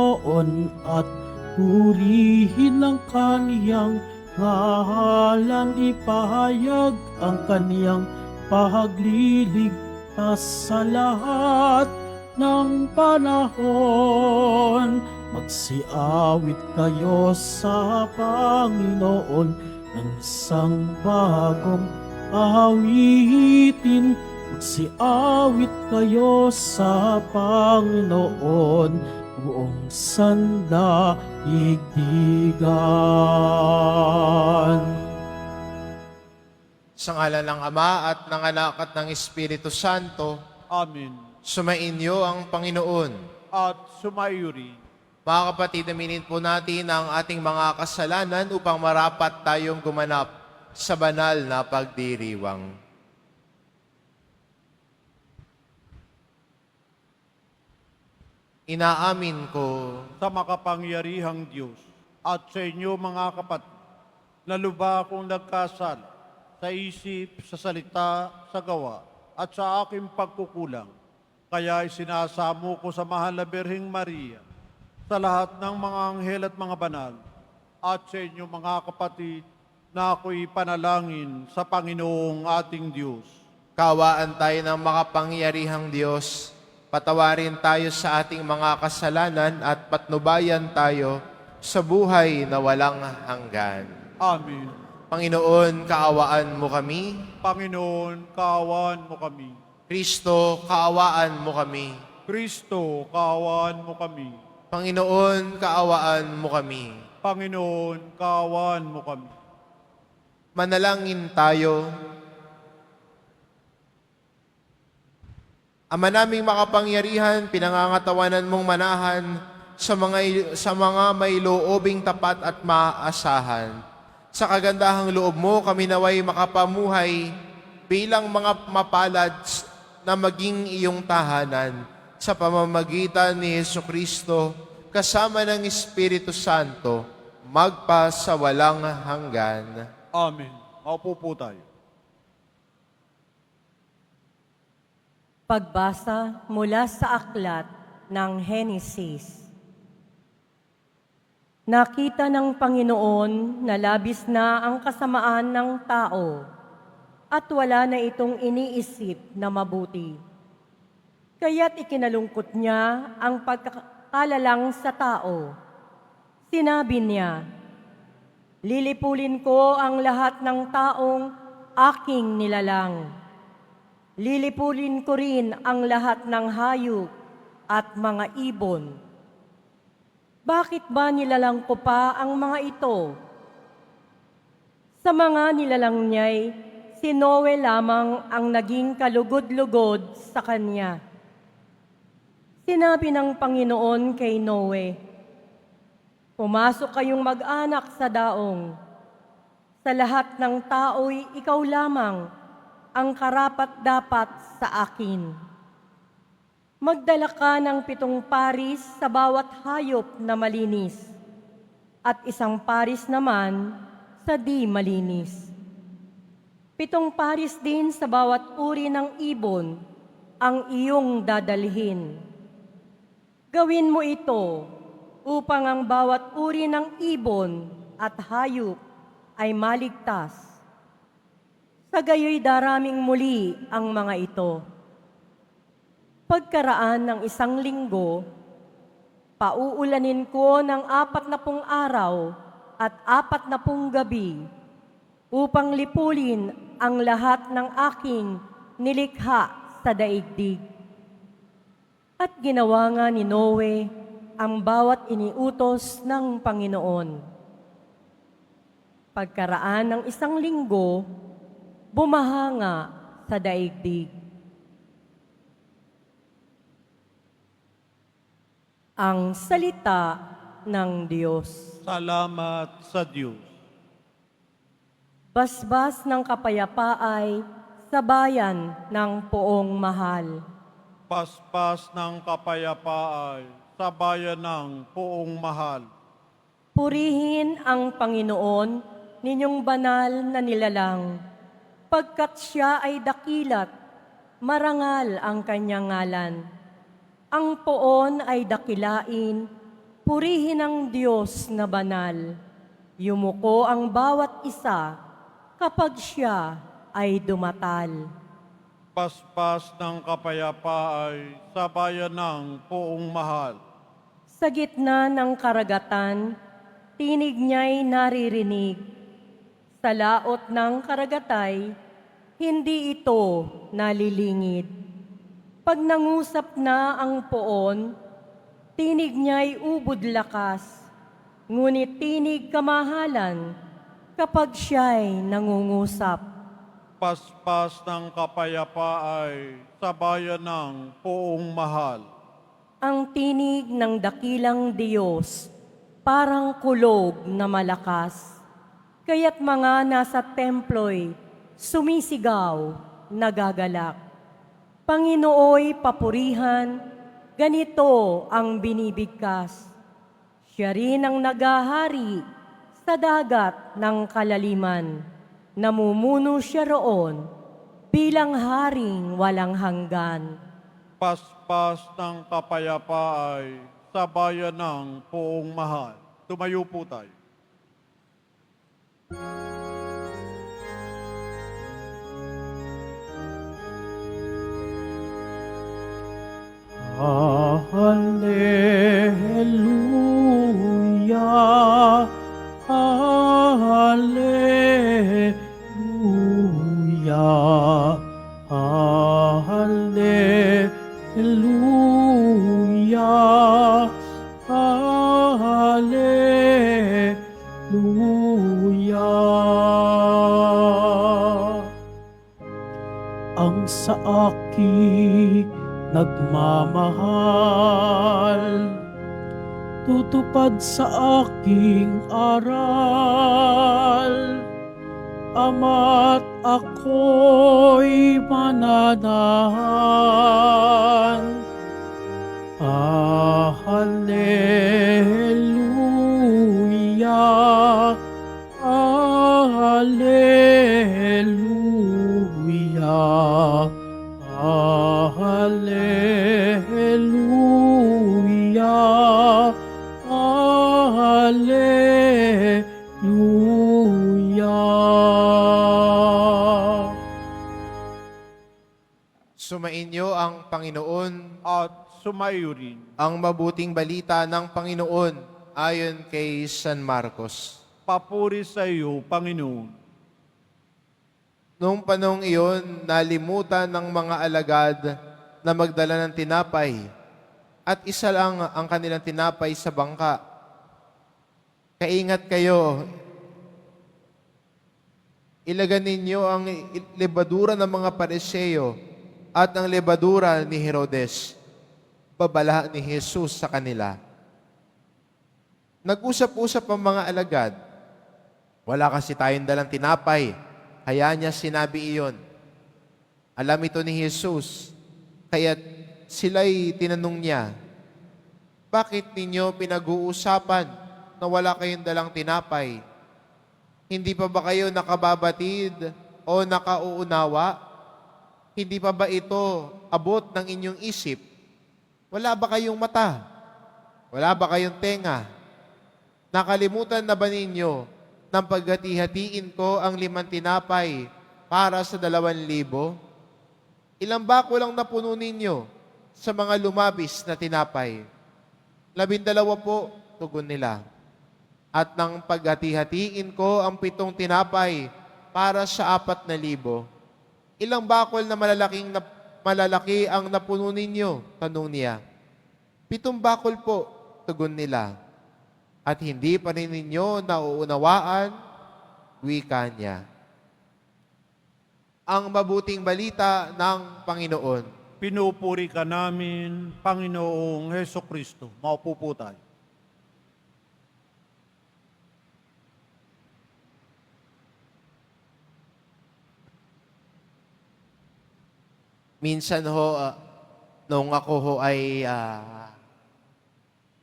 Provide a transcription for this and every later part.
Panginoon at purihin ang kaniyang ngalan, ipahayag ang kaniyang pagliligtas sa lahat ng panahon. Magsiawit kayo sa Panginoon ng isang bagong awitin. Magsiawit kayo sa Panginoon, buong sandaigdigan. Sa ngalan ng Ama at ng Anak at ng Espiritu Santo, Amen. sumainyo ang Panginoon. At sumaiyo rin. Mga kapatid, aminin po natin ang ating mga kasalanan upang marapat tayong gumanap sa banal na pagdiriwang. Inaamin ko Sa makapangyarihang Diyos at sa inyo mga kapatid, na lubha akong nagkasala sa isip, sa salita, sa gawa, at sa aking pagkukulang. Kaya isinasamo ko sa mahal na Birheng Maria, sa lahat ng mga anghel at mga banal, at sa inyo mga kapatid, na ako'y panalangin sa Panginoong ating Diyos. kawaan tayo ng makapangyarihang Diyos. Patawarin tayo sa ating mga kasalanan at patnubayan tayo sa buhay na walang hanggan. Amen. Panginoon, kaawaan mo kami. Panginoon, kaawaan mo kami. Kristo, kaawaan mo kami. Kristo, kaawaan mo kami. Panginoon, kaawaan mo kami. Panginoon, kaawaan mo kami. Manalangin tayo. Ama naming makapangyarihan, pinangangatawanan mong manahan sa mga may loobing tapat at maasahan. Sa kagandahang loob mo, kami naway makapamuhay bilang mga mapalad na maging iyong tahanan sa pamamagitan ni Jesucristo kasama ng Espiritu Santo, magpa sa walang hanggan. Amen. Maupo po tayo. Pagbasa mula sa aklat ng Henesis. Nakita ng Panginoon na labis na ang kasamaan ng tao at wala na itong iniisip na mabuti. Kaya't ikinalungkot niya ang pagkakalalang sa tao. Sinabi niya, "Lilipulin ko ang lahat ng taong aking nilalang. Lilipulin ko rin ang lahat ng hayop at mga ibon. Bakit ba nilalang ko pa ang mga ito?" Sa mga nilalang niya'y si Noe lamang ang naging kalugod-lugod sa kanya. Sinabi ng Panginoon kay Noe, "Pumasok kayong mag-anak sa daong. Sa lahat ng tao'y ikaw lamang ang karapat-dapat sa akin. Magdala ka ng 7 paris sa bawat hayop na malinis, at 1 paris naman sa di malinis. 7 paris din sa bawat uri ng ibon ang iyong dadalhin. Gawin mo ito upang ang bawat uri ng ibon at hayop ay maligtas. Sa gayoy daraming muli ang mga ito. Pagkaraan ng 1 linggo, pauulanin ko ng 40 araw at 40 gabi upang lipulin ang lahat ng aking nilikha sa daigdig." At ginawa nga ni Noe ang bawat iniutos ng Panginoon. Pagkaraan ng 1 linggo, bumaha nga sa daigdig. Ang salita ng Diyos. Salamat sa Diyos. Basbas ng kapayapaay sa bayan ng poong mahal. Paspas ng kapayapaan sa bayan ng poong mahal. Purihin ang Panginoon, ninyong banal na nilalang, pagkat siya ay dakilat, marangal ang kanyang ngalan. Ang poon ay dakilain, Purihin ang Diyos na banal. Yumuko ang bawat isa kapag siya ay dumatal. Paspas ng kapayapaan sa bayan ng poong mahal. Sa gitna ng karagatan, tinig niya'y naririnig. Sa laot ng karagatay, hindi ito nalilingid. Pag nangusap na ang poon, tinig niya'y ubod lakas, ngunit tinig kamahalan kapag siya'y nangungusap. Paspas ng kapayapaan sa bayan ng poong mahal. Ang tinig ng dakilang Diyos, parang kulog na malakas. Kaya't mga nasa templo'y sumisigaw, nagagalak. Panginooy papurihan, ganito ang binibigkas. Siya rin ang nagahari sa dagat ng kalaliman. Namumuno siya roon bilang haring walang hanggan. Paspas ng kapayapaan sa bayan ng poong mahal. Tumayo po tayo. Hallelujah, Hallelujah, Hallelujah, Hallelujah. Ang sa akin nagmamahal, tutupad sa aking aral, Ama't ako'y mananahan. Hallelujah, Hallelujah, Hallelujah, Hallelujah. Sumainyo ang Panginoon, At sumayo rin. ang mabuting balita ng Panginoon ayon kay San Marcos. Papuri sa iyo, Panginoon. Noong panahong iyon, nalimutan ng mga alagad na magdala ng tinapay at isa lang ang kanilang tinapay sa bangka. Kaingat kayo, ilagan ninyo ang lebadura ng mga Pariseo at ang lebadura ni Herodes. Babala ni Jesus sa kanila. Nag-usap-usap ang mga alagad. Wala kasi tayong dalang tinapay. Kaya niya sinabi iyon. Alam ito ni Jesus. Kaya sila'y tinanong niya, bakit ninyo pinag-uusapan na wala kayong dalang tinapay? Hindi pa ba kayo nakababatid o nakauunawa? Hindi pa ba ito abot ng inyong isip? Wala ba kayong mata? Wala ba kayong tenga? Nakalimutan na ba ninyo nang paghati-hatiin ko ang 5 tinapay para sa 2,000? Ilang bako lang napuno ninyo sa mga lumabis na tinapay? 12 po, tugon nila. At nang paghati-hatiin ko ang 7 tinapay para sa 4,000, ilang bakol na malalaki ang napuno ninyo? Tanong niya. 7 bakol po, tugon nila. At hindi pa rin ninyo nauunawaan, wika niya. Ang mabuting balita ng Panginoon. Pinupuri ka namin, Panginoong Heso Kristo. Maupo po tayo. Minsan ho, nung ako ho ay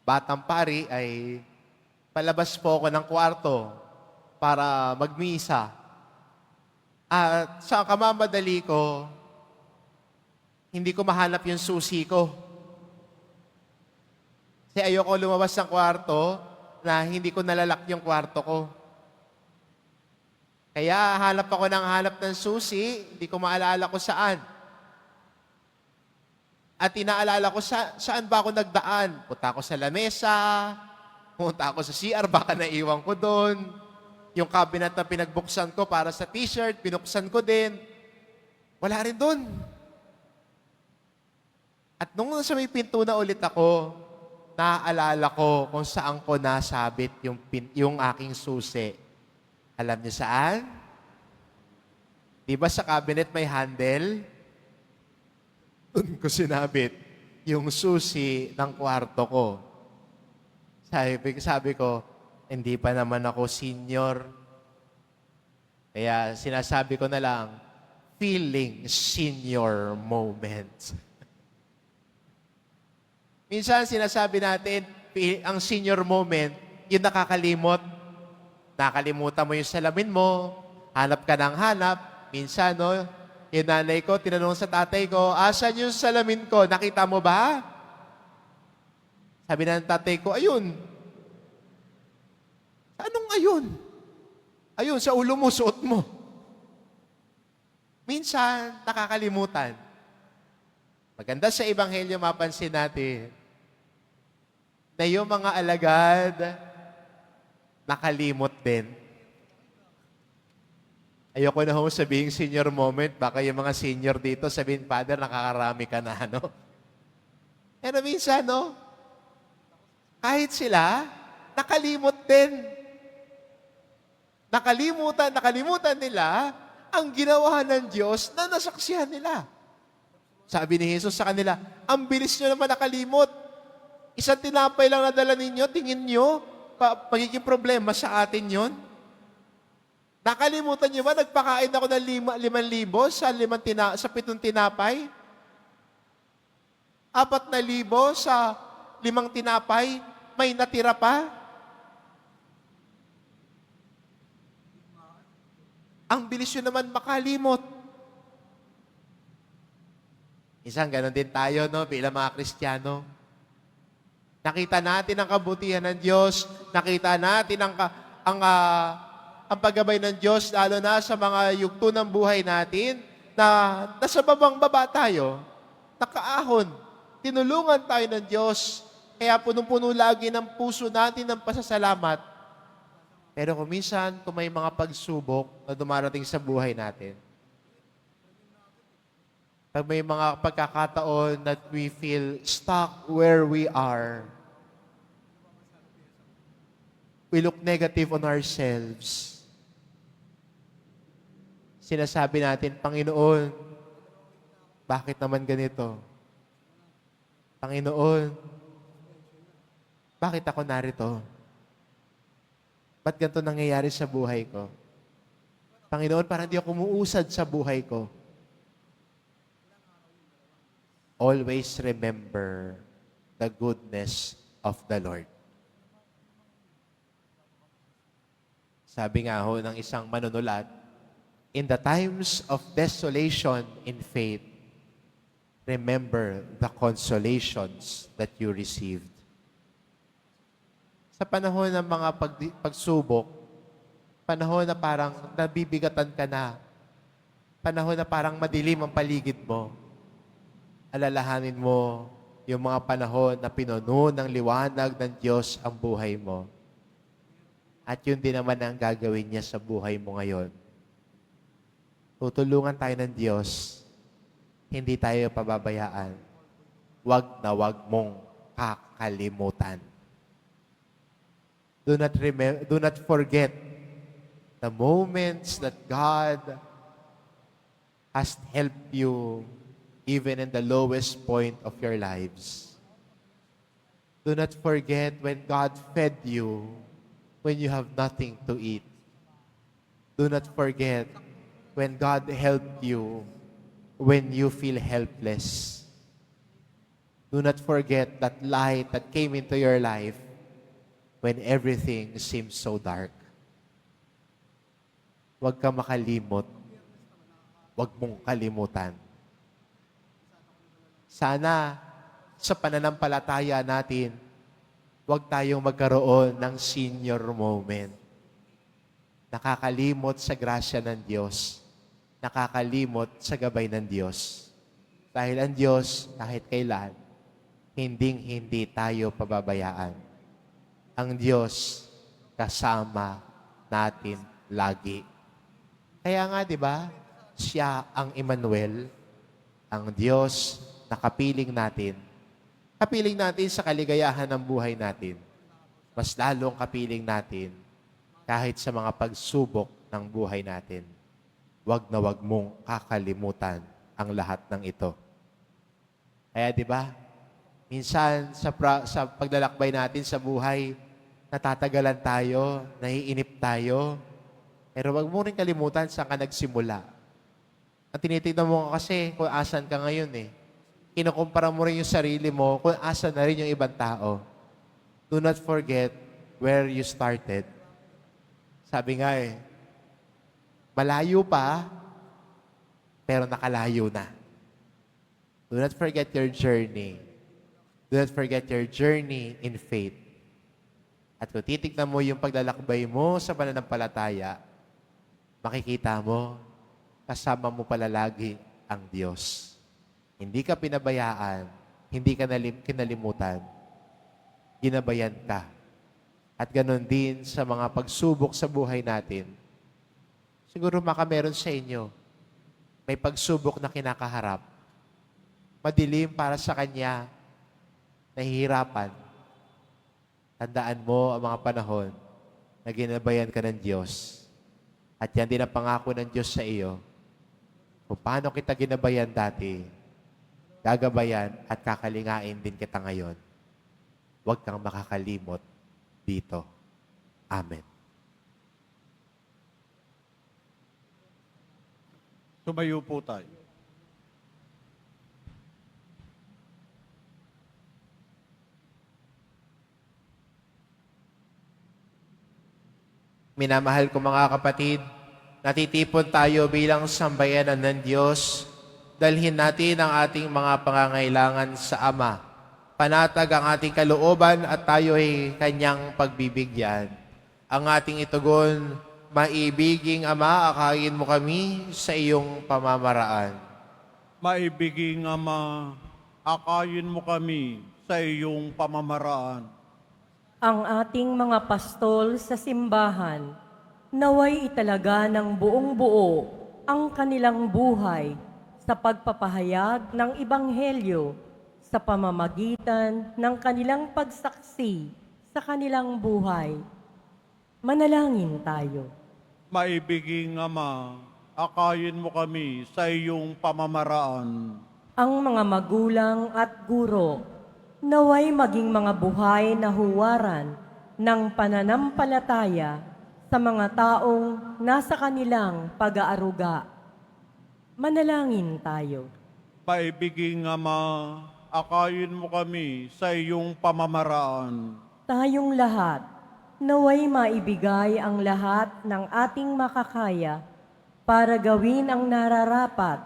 batang pari, ay palabas po ako ng kwarto para magmisa. At sa kamamadali ko, hindi ko mahanap yung susi ko. Kasi ayoko lumabas ng kwarto na hindi ko nalalak yung kwarto ko. Kaya hanap ako ng hanap ng susi, hindi ko maalala kung saan. At inaalala ko saan ba ako nagdaan. Punta ako sa lamesa, punta ako sa CR, baka naiwan ko doon. Yung cabinet na pinagbuksan ko para sa t-shirt, binuksan ko din. Wala rin doon. At nung sa may pinto na ulit ako, naaalala ko kung saan ko nasabit yung aking susi. Alam niyo saan? Di ba sa cabinet may handle? Doon ko sinabit yung susi ng kwarto ko. Sabi ko, hindi pa naman ako senior. Kaya sinasabi ko na lang, feeling senior moment. Minsan sinasabi natin, ang senior moment, yung nakakalimot. Nakalimutan mo yung salamin mo, hanap ka ng hanap. Minsan, no, yung nanay ko, tinanong sa tatay ko, asan yung salamin ko? Nakita mo ba? Sabi ng tatay ko, ayun. Anong ayun? Ayun, sa ulo mo, suot mo. Minsan, nakakalimutan. Maganda sa Ebanghelyo, mapansin natin na yung mga alagad, nakalimot din. Ayoko na ho sabihin senior moment, baka yung mga senior dito sabihin, Father, nakakarami ka na, ano? Pero minsan, no? Kahit sila, nakalimot din. Nakalimutan nila ang ginawa ng Diyos na nasaksihan nila. Sabi ni Jesus sa kanila, ang bilis nyo naman nakalimot. Isang tinapay lang nadala ninyo, tingin nyo, magiging problema sa atin yon. Nakalimutan nyo ba, nagpakain ako ng 5,000 sa 7 tinapay? 4,000 sa 5 tinapay, may natira pa? Ang bilis nyo naman makalimot. Isang ganon din tayo, no, bilang mga Kristiyano. Nakita natin ang kabutihan ng Diyos, nakita natin ang paggabay ng Diyos, lalo na sa mga yugto ng buhay natin, na nasa babang-baba tayo, nakaahon, tinulungan tayo ng Diyos, kaya punong-puno lagi ng puso natin ng pasasalamat. Pero kung minsan, kung may mga pagsubok na dumarating sa buhay natin, pag may mga pagkakataon that we feel stuck where we are, we look negative on ourselves. Sinasabi natin, Panginoon, bakit naman ganito? Panginoon, bakit ako narito? Ba't ganito nangyayari sa buhay ko? Panginoon, parang di ako umuusad sa buhay ko. Always remember the goodness of the Lord. Sabi nga ho ng isang manunulat, in the times of desolation in faith, remember the consolations that you received. Sa panahon ng mga pagsubok, panahon na parang nabibigatan ka na, panahon na parang madilim ang paligid mo, alalahanin mo yung mga panahon na pinuno ng liwanag ng Diyos ang buhay mo. At yun din naman ang gagawin niya sa buhay mo ngayon. Tutulungan tayo ng Diyos, hindi tayo pababayaan. Wag na wag mong kakalimutan. Do not forget the moments that God has helped you even in the lowest point of your lives. Do not forget when God fed you when you have nothing to eat. Do not forget when God helped you when you feel helpless. Do not forget that light that came into your life when everything seems so dark. Huwag ka makalimot. Huwag mong kalimutan. Sana sa pananampalataya natin, Huwag tayong magkaroon ng senior moment. Nakakalimot sa grasya ng Diyos. Nakakalimot sa gabay ng Diyos. Dahil ang Diyos, kahit kailan, hinding-hindi tayo pababayaan. Ang Diyos, kasama natin lagi. Kaya nga, di ba, siya ang Emmanuel, ang Diyos na kapiling natin. Kapiling natin sa kaligayahan ng buhay natin. Mas lalong kapiling natin kahit sa mga pagsubok ng buhay natin. Huwag na huwag mong kakalimutan ang lahat ng ito. Kaya di ba, minsan sa paglalakbay natin sa buhay, natatagalan tayo, naiinip tayo, pero huwag mo rin kalimutan saan ka nagsimula. Ang tinitignan mo kasi kung asan ka ngayon eh. Kinukumpara mo rin yung sarili mo kung asan na rin yung ibang tao. Do not forget where you started. Sabi nga eh, malayo pa, pero nakalayo na. Do not forget your journey. Do not forget your journey in faith. At kung titignan mo yung paglalakbay mo sa pananampalataya, makikita mo, kasama mo pala lagi ang Diyos. Hindi ka pinabayaan, hindi ka kinalimutan, ginabayan ka. At ganon din sa mga pagsubok sa buhay natin. Siguro meron sa inyo, may pagsubok na kinakaharap. Madilim para sa kanya, nahihirapan. Tandaan mo ang mga panahon na ginabayan ka ng Diyos. At yan din ang pangako ng Diyos sa iyo. Kung paano kita ginabayan dati, gagabayan at kakalingain din kita ngayon. Huwag kang makakalimot dito. Amen. Tumayo po tayo. Minamahal ko mga kapatid, natitipon tayo bilang sambayanan ng Diyos. Dalhin natin ang ating mga pangangailangan sa Ama. Panatag ang ating kalooban at tayo ay Kanyang pagbibigyan. Ang ating itugon, maibiging Ama, akayin mo kami sa iyong pamamaraan. Maibiging Ama, akayin mo kami sa iyong pamamaraan. Ang ating mga pastol sa simbahan, naway italaga ng buong buo ang kanilang buhay sa pagpapahayag ng Ebanghelyo sa pamamagitan ng kanilang pagsaksi sa kanilang buhay. Manalangin tayo. Maibiging Ama, akayin mo kami sa iyong pamamaraan. Ang mga magulang at guro, naway maging mga buhay na huwaran ng pananampalataya sa mga taong nasa kanilang pag-aaruga. Manalangin tayo. Maibiging Ama, akayin mo kami sa iyong pamamaraan. Tayong lahat, naway maibigay ang lahat ng ating makakaya para gawin ang nararapat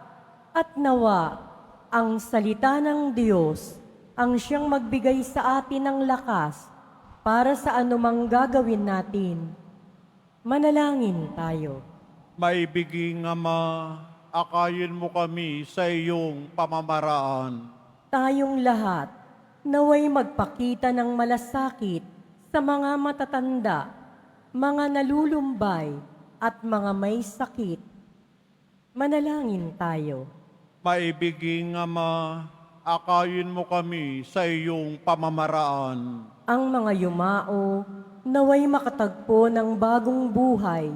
at nawa ang salita ng Diyos ang siyang magbigay sa atin ng lakas para sa anumang gagawin natin. Manalangin tayo. Maibiging Ama, akayin mo kami sa iyong pamamaraan. Tayong lahat, naway magpakita ng malasakit sa mga matatanda, mga nalulumbay, at mga may sakit. Manalangin tayo. Maibiging Ama, akayin mo kami sa iyong pamamaraan. Ang mga yumao, naway makatagpo ng bagong buhay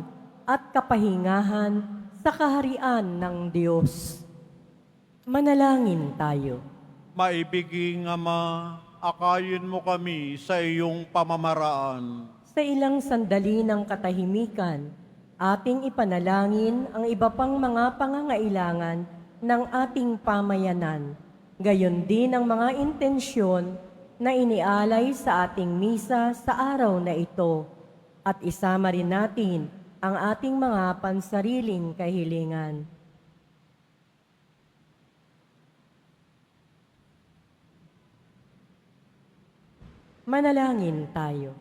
at kapahingahan sa kaharian ng Diyos. Manalangin tayo. Maibiging Ama, akayin mo kami sa iyong pamamaraan. Sa ilang sandali ng katahimikan, ating ipanalangin ang iba pang mga pangangailangan ng ating pamayanan. Gayon din ang mga intensyon na inialay sa ating misa sa araw na ito. At isama rin natin ang ating mga pansariling kahilingan. Manalangin tayo.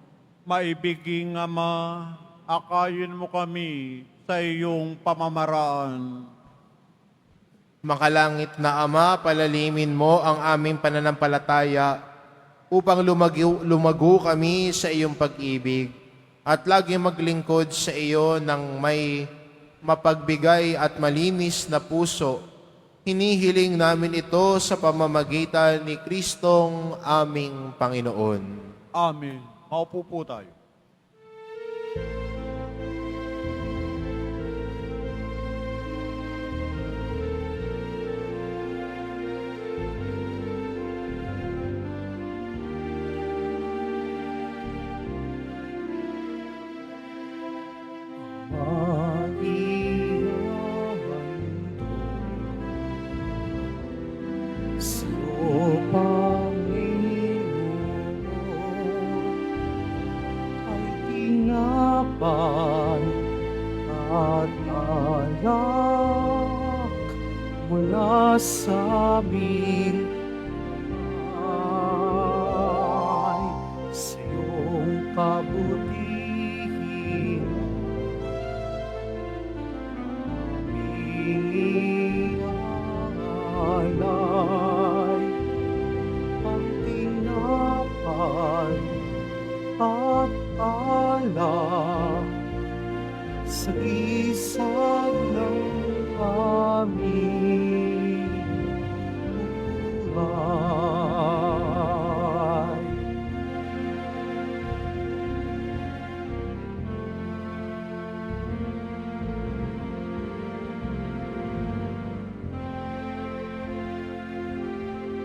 Maibiging Ama, akayin mo kami sa iyong pamamaraan. Makalangit na Ama, palalimin mo ang aming pananampalataya upang lumago kami sa iyong pag-ibig at lagi maglingkod sa iyo ng may mapagbigay at malinis na puso. Hinihiling namin ito sa pamamagitan ni Kristong aming Panginoon. Amen. Maupo po tayo. Mula sa aming ay sa iyong kabutihan aming ialay ang tinapay at alak sa isang ng aming buhay.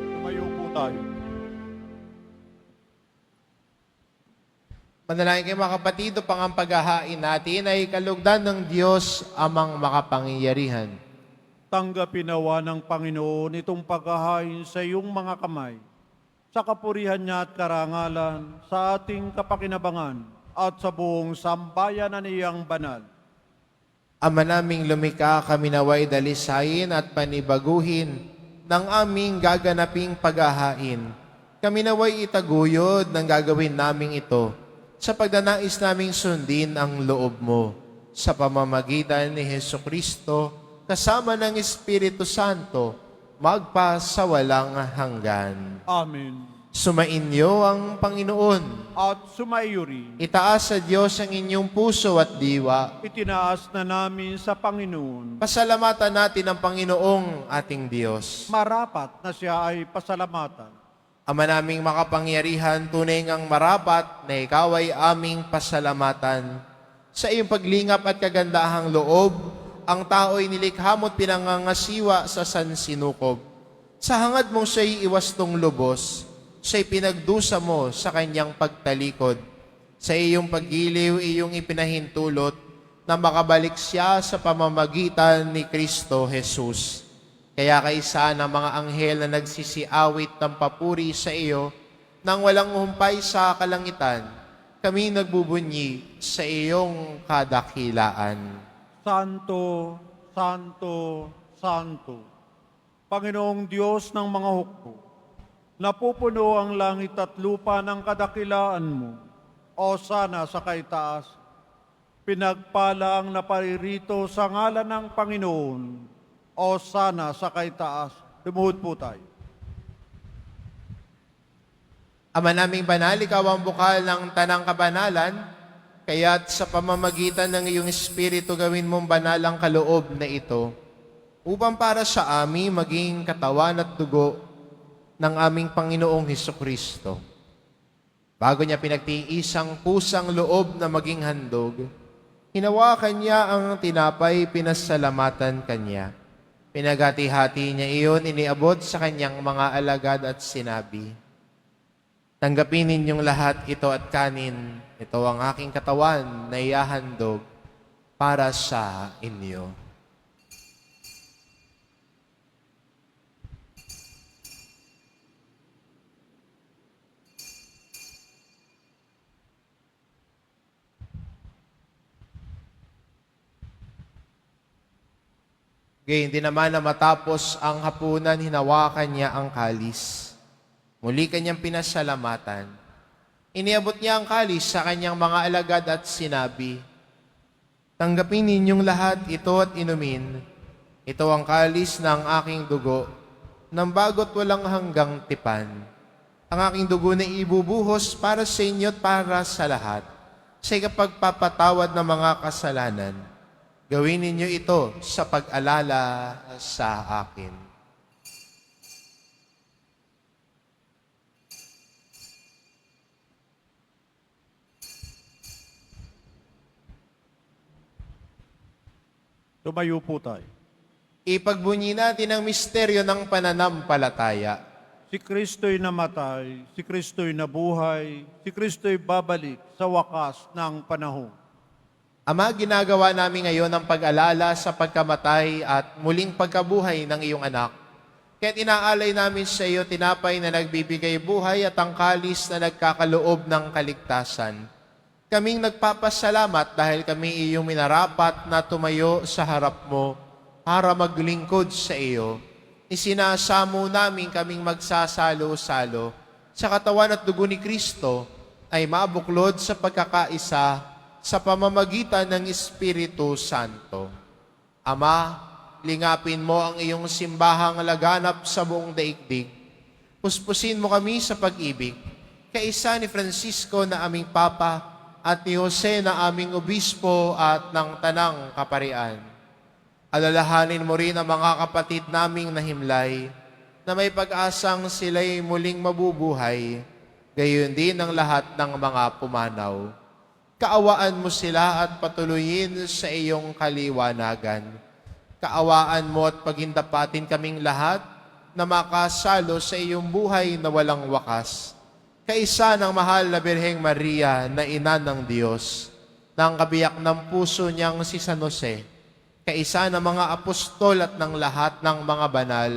Tumayo po tayo. Manalangin kayo mga kapatid, upang ang paghahain natin ay kalugdan ng Diyos amang makapangyarihan. Tanggapin nawa ng Panginoon itong paghahain sa iyong mga kamay, sa kapurihan niya at karangalan, sa ating kapakinabangan, at sa buong sambayan na niyang banal. Ama naming lumikha, kami naway dalisayin at panibaguhin ng aming gaganaping paghahain. Kami naway itaguyod ng gagawin naming ito sa pagdanais naming sundin ang loob mo sa pamamagitan ni Hesukristo kasama ng Espiritu Santo magpa sa walang hanggan. Amen. Sumainyo ang Panginoon. At sumaiyo rin, Itaas sa Diyos ang inyong puso at diwa. itinaas na namin sa Panginoon. Pasalamatan natin ang Panginoong ating Diyos. Marapat na siya ay pasalamatan. Ama naming makapangyarihan, tunay ngang marapat na ikaw ay aming pasalamatan. Sa iyong paglingap at kagandahang loob, ang tao'y nilikha mo't pinangangasiwa sa sansinukob. Sa hangad mong siya'y iwastong lubos, siya'y pinagdusa mo sa kanyang pagtalikod. Sa iyong paggiliw, iyong ipinahintulot na makabalik siya sa pamamagitan ni Kristo Jesus. Kaya kaisa ng mga anghel na nagsisiawit ng papuri sa iyo, nang walang humpay sa kalangitan, kami nagbubunyi sa iyong kadakilaan. Santo, Santo, Santo, Panginoong Diyos ng mga hukbo, napupuno ang langit at lupa ng kadakilaan mo, o sana sa kaitaas. Pinagpala ang naparirito sa ngalan ng Panginoon, o sana sa kaitaas. Lumuhod po tayo. Ama naming banal, ikaw ang bukal ng tanang kabanalan, kaya't sa pamamagitan ng iyong Espiritu gawin mong banal ang kaloob na ito, upang para sa amin maging katawan at dugo ng aming Panginoong Hesukristo. Bago niya pinagtiisang pusang loob na maging handog, hinawakan niya ang tinapay, pinasalamatan kanya. Pinagati-hati niya iyon, iniabot sa kanyang mga alagad at sinabi, tanggapin ninyong lahat ito at kanin. Ito ang aking katawan na ihahandog para sa inyo. Gayun din naman na matapos ang hapunan, hinawakan niya ang kalis. Muli kanyang pinasalamatan. Iniabot niya ang kalis sa kanyang mga alagad at sinabi, "Tanggapin ninyong lahat ito at inumin. Ito ang kalis ng aking dugo, ng bago't walang hanggang tipan. Ang aking dugo na ibubuhos para sa inyo at para sa lahat, sa ikapagpapatawad ng mga kasalanan. Gawin ninyo ito sa pag-alala sa akin." Tumayo po tayo. Ipagbunyi natin ang misteryo ng pananampalataya. Si Kristo'y namatay, si Kristo'y nabuhay, si Kristo'y babalik sa wakas ng panahon. Ama, ginagawa namin ngayon ang pag-alala sa pagkamatay at muling pagkabuhay ng iyong anak. Kaya't inaalay namin sa iyo tinapay na nagbibigay buhay at ang kalis na nagkakaloob ng kaligtasan. Kaming nagpapasalamat dahil kami iyong minarapat na tumayo sa harap mo para maglingkod sa iyo. Isinasamo namin kaming magsasalo-salo sa katawan at dugo ni Kristo ay mabuklod sa pagkakaisa sa pamamagitan ng Espiritu Santo. Ama, lingapin mo ang iyong simbahang laganap sa buong daigdig. Puspusin mo kami sa pag-ibig, kaisa ni Francisco na aming Papa at ni Jose na aming Obispo at ng Tanang Kaparian. Alalahanin mo rin ang mga kapatid naming nahimlay na may pag-asang sila'y muling mabubuhay, gayon din ang lahat ng mga pumanaw. Kaawaan mo sila at patuloyin sa iyong kaliwanagan. Kaawaan mo at pagindapatin kaming lahat na makasalo sa iyong buhay na walang wakas. Kaisa ng mahal na Birheng Maria na ina ng Diyos, ng kabiyak ng puso niyang si San Jose, kaisa ng mga apostol at ng lahat ng mga banal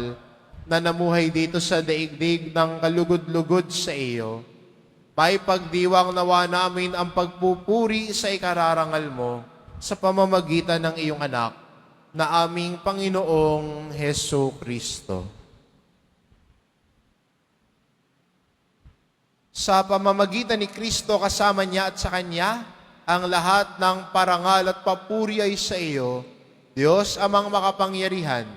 na namuhay dito sa daigdig ng kalugod-lugod sa iyo, may pagdiwang nawa namin ang pagpupuri sa ikararangal mo sa pamamagitan ng iyong anak na aming Panginoong Heso Kristo. Sa pamamagitan ni Kristo kasama niya at sa Kanya, ang lahat ng parangal at papuri ay sa iyo, Diyos amang makapangyarihan,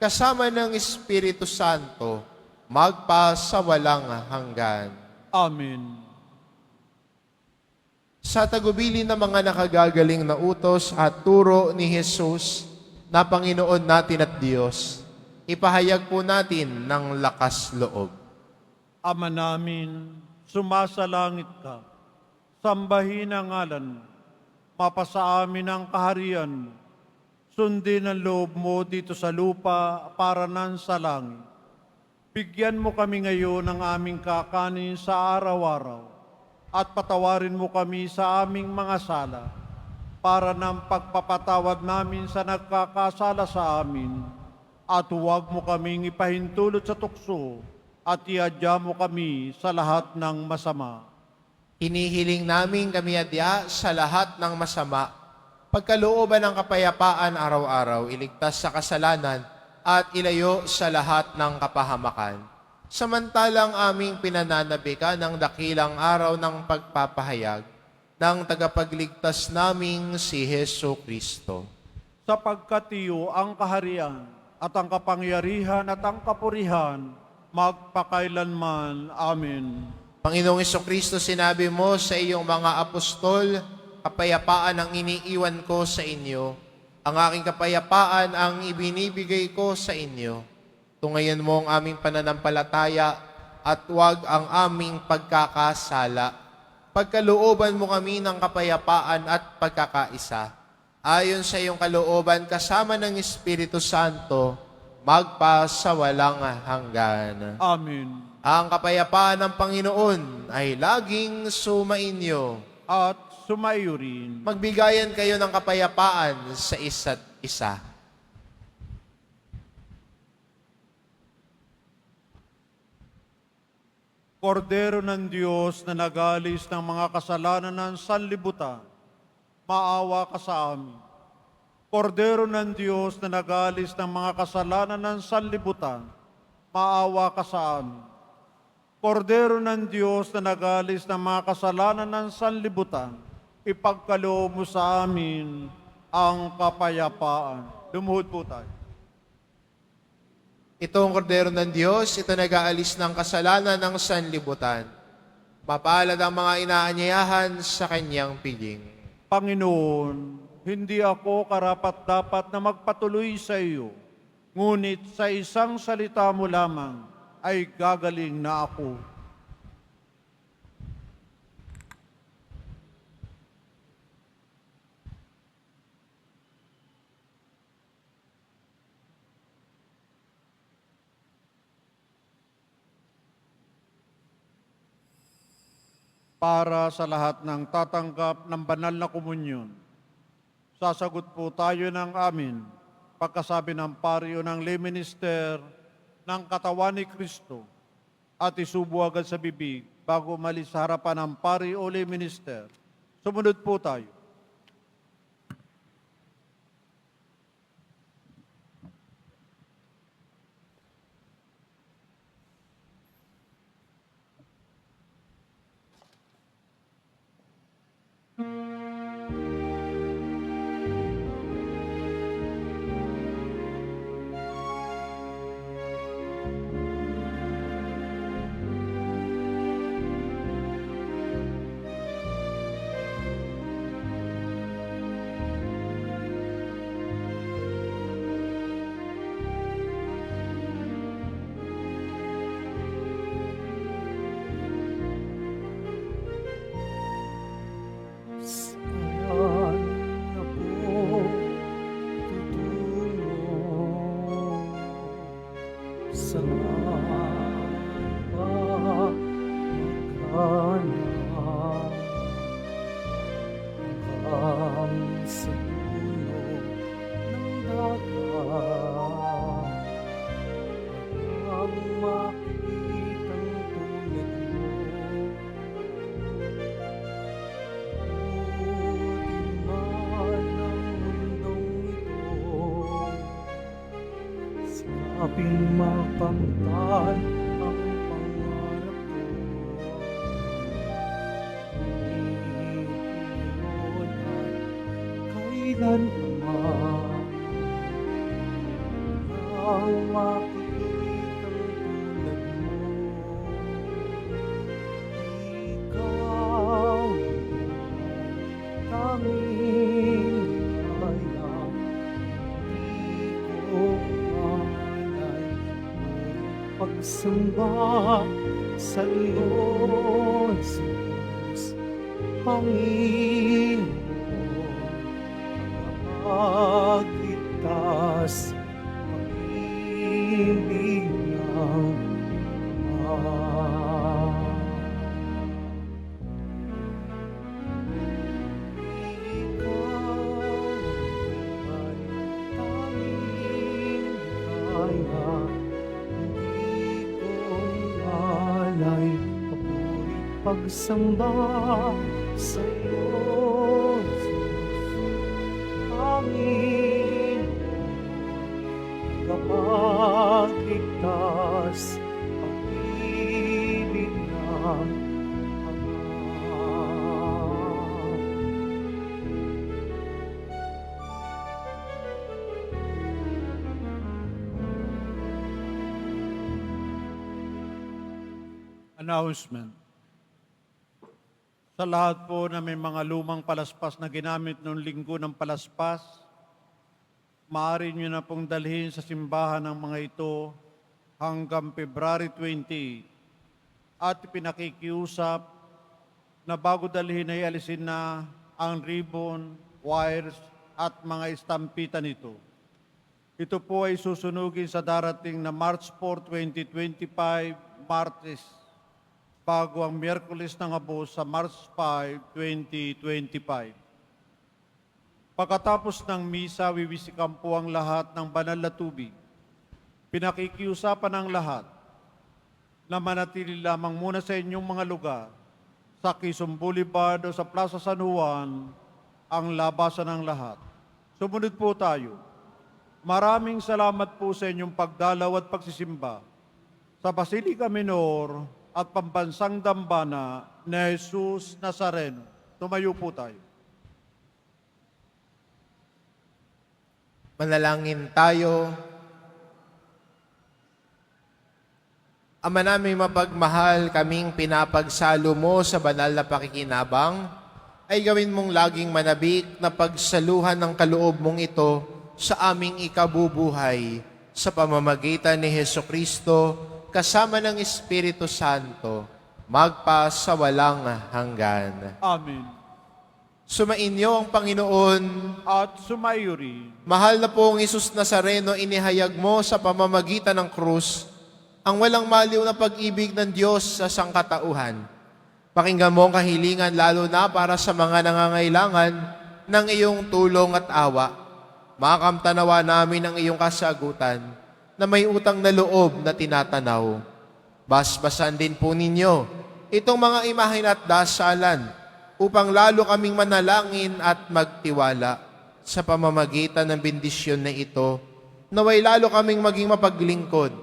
kasama ng Espiritu Santo, magpa sa walang hanggan. Amen. Sa tagubilin ng mga nakagagaling na utos at turo ni Jesus na Panginoon natin at Diyos, ipahayag po natin ng lakas loob. Ama namin, sumasalangit ka, sambahin ang ngalan mo, mapasa amin ang kaharian mo, sundin ang loob mo dito sa lupa para nan sa langit. Bigyan mo kami ngayon ng aming kakanin sa araw-araw at patawarin mo kami sa aming mga sala para ng pagpapatawad namin sa nagkakasala sa amin at huwag mo kaming ipahintulot sa tukso at iadya mo kami sa lahat ng masama. Hinihiling namin kami adya sa lahat ng masama, pagkalooban ng kapayapaan araw-araw, iligtas sa kasalanan at ilayo sa lahat ng kapahamakan. Samantalang aming pinananabikan ng dakilang araw ng pagpapahayag ng tagapagligtas naming si Heso Kristo. Sapagkat iyo ang kaharian at ang kapangyarihan at ang kapurihan magpakailanman. Amen. Panginoong Kristo, sinabi mo sa iyong mga apostol, kapayapaan ang iniiwan ko sa inyo. Ang aking kapayapaan ang ibinibigay ko sa inyo. Tungayan mo ang aming pananampalataya at huwag ang aming pagkakasala. Pagkalooban mo kami ng kapayapaan at pagkakaisa. Ayon sa iyong kalooban, kasama ng Espiritu Santo, magpa sa walang hanggan. Amen. Ang kapayapaan ng Panginoon ay laging sumainyo. At sumaiyo rin. Magbigayan kayo ng kapayapaan sa isa't isa. Kordero ng Diyos na nagalis ng mga kasalanan ng sanlibutan, maawa ka sa amin. Kordero ng Diyos na nagalis ng mga kasalanan ng sanlibutan, maawa ka sa amin. Kordero ng Diyos na nagalis ng mga kasalanan ng sanlibutan, ipagkaloob mo sa amin ang kapayapaan. Lumuhod po tayo. Ito ang kordero ng Diyos, ito nag-aalis ng kasalanan ng sanlibutan. Mapalad ang mga inaanyayahan sa kanyang piling. Panginoon, hindi ako karapat-dapat na magpatuloy sa iyo, ngunit sa isang salita mo lamang ay gagaling na ako. Para sa lahat ng tatanggap ng banal na komunyon, sasagot po tayo ng amin pagkasabi ng paryo ng lay minister ng katawan ni Kristo at isubo agad sa bibig bago umalis sa harapan ng pari o lay minister. Sumunod po tayo. Saan ako tutulong? Saan ba maghanap? Hanggang sa dulo ng dagat, ang makikitang tulad mo. Sikaping makamtan ang pangarap ko. Ngayon at kailanman ang makikitang tulad mo. Ikaw ang tanging hayang di ko malay pagsamba sa iyo, Jesus, Panginoon, pagligtas, pag-ibig ng Ama. Pagsamba sa iyo, Jesus, Panginoon, kapagligtas, pag-ibig ng Ama. Announcement. Sa lahat po na may mga lumang palaspas na ginamit noong linggo ng palaspas, maaari nyo na pong dalhin sa simbahan ng mga ito hanggang February 20 at pinakikiusap na bago dalhin ay alisin na ang ribbon, wires at mga istampita nito. Ito po ay susunugin sa darating na March 4, 2025, Martes, bago ang Miyerkules ng Abo sa March 5, 2025. Pagkatapos ng misa, wiwisikan po ang lahat ng banal na tubig. Pinakikiusapan ang lahat na manatili lamang muna sa inyong mga lugar, sa Quezon Boulevard o sa Plaza San Juan, ang labasan ng lahat. Sumunod po tayo. Maraming salamat po sa inyong pagdalaw at pagsisimba sa Basilica Minor at pambansang dambana ni Jesus Nazareno. Tumayo po tayo. Manalangin tayo. Ama namin mapagmahal, kaming pinapagsalo mo sa banal na pakikinabang, ay gawin mong laging manabik na pagsaluhan ng kaloob mong ito sa aming ikabubuhay sa pamamagitan ni Hesukristo kasama ng Espiritu Santo, magpa sa walang hanggan. Amen. Sumainyo ang Panginoon. At sumayo rin. Mahal na pong Jesus Nazareno, inihayag mo sa pamamagitan ng krus ang walang maliw na pag-ibig ng Diyos sa sangkatauhan. Pakinggan mo ang kahilingan lalo na para sa mga nangangailangan ng iyong tulong at awa. Makamtanawa namin ang iyong kasagutan na may utang na loob na tinatanaw. Basbasan din po ninyo itong mga imahen at dasalan upang lalo kaming manalangin at magtiwala sa pamamagitan ng bendisyon na ito, naway lalo kaming maging mapaglingkod,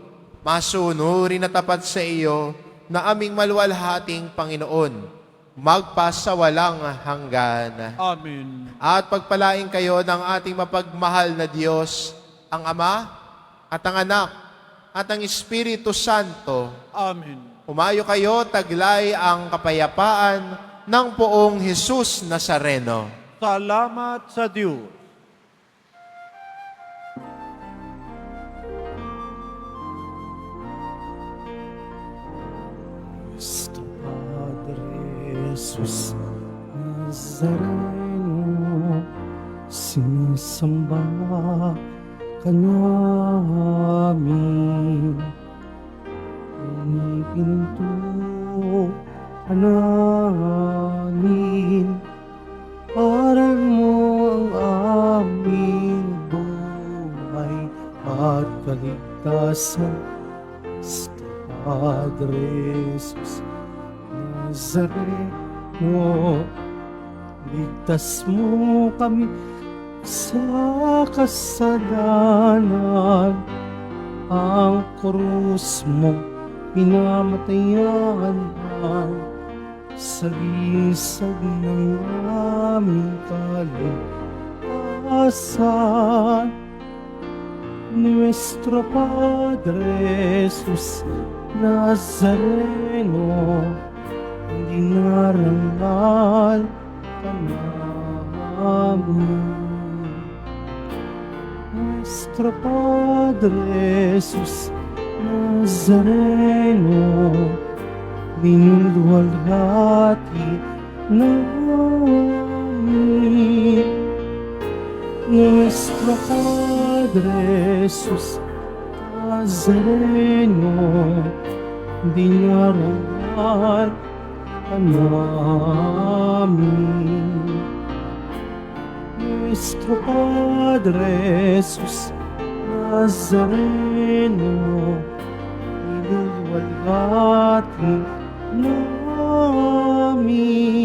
masunurin na tapat sa iyo na aming maluwalhating Panginoon, magpasawalang hanggan. Amen. At pagpalain kayo ng ating mapagmahal na Diyos, ang Ama at ang Anak at ang Espiritu Santo. Amen. Umayo kayo, taglay ang kapayapaan ng poong Jesus Nazareno. Salamat sa Diyos. Nuestro Padre Jesus Nazareno, sinisamba ka namin. Pinipinto ka namin, aral mo ang aming buhay at kaligtasan. Padre Jesus Nazareno, ligtas mo kami sa kasalanan. Ang krus mo pinamatayan ay sagisag ng aming kaligtasan. Nuestro Padre Jesus Nazareno, dinarangal ka namin. Nuestro Padre Jesus Nazareno, minuluwalhati namin. Nuestro Padre Jesus Nazareno, dinarangal ka namin. Nuestro Padre Jesus Nazareno, minuluwalhati namin.